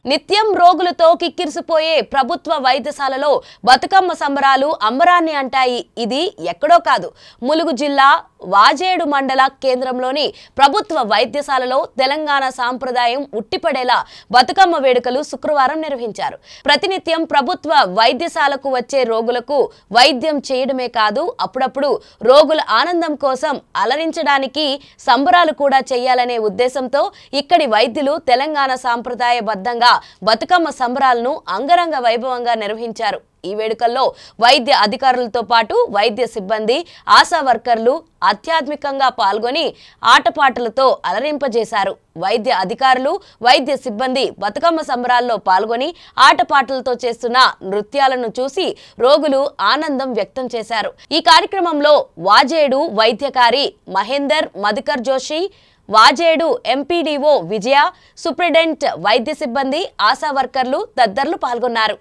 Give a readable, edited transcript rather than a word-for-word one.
నిత్యం రోగులతో కిక్కిరిసిపోయే ప్రభుత్వ వైద్యశాలలో బతుకమ్మ సంబరాలు అంబరాన్ని అంటాయి. ఇది ఎక్కడో కాదు, ములుగు జిల్లా వాజేడు మండల కేంద్రంలోని ప్రభుత్వ వైద్యశాలలో తెలంగాణ సాంప్రదాయం ఉట్టిపడేలా బతుకమ్మ వేడుకలు శుక్రవారం నిర్వహించారు. ప్రతినిత్యం ప్రభుత్వ వైద్యశాలకు వచ్చే రోగులకు వైద్యం చేయడమే కాదు, అప్పుడప్పుడు రోగుల ఆనందం కోసం అలరించడానికి సంబరాలు కూడా చేయాలనే ఉద్దేశంతో ఇక్కడి వైద్యులు తెలంగాణ సాంప్రదాయబద్ధంగా బతుకమ్మ సంబరాలను అంగరంగ వైభవంగా నిర్వహించారు. ఈ వేడుకల్లో వైద్య అధికారులతో పాటు వైద్య సిబ్బంది, ఆశా వర్కర్లు ఆధ్యాత్మికంగా పాల్గొని ఆటపాటలతో అలరింపజేశారు. వైద్య అధికారులు, వైద్య సిబ్బంది బతుకమ్మ సంబరాల్లో పాల్గొని ఆటపాటలతో చేస్తున్న నృత్యాలను చూసి రోగులు ఆనందం వ్యక్తం చేశారు. ఈ కార్యక్రమంలో వాజేడు వైద్యకారి మహేందర్ మధుకర్ జోషి, వాజేడు ఎంపీడీఓ విజయ, సూపరింటెండెంట్, వైద్య సిబ్బంది, ఆశా వర్కర్లు తదితరులు పాల్గొన్నారు.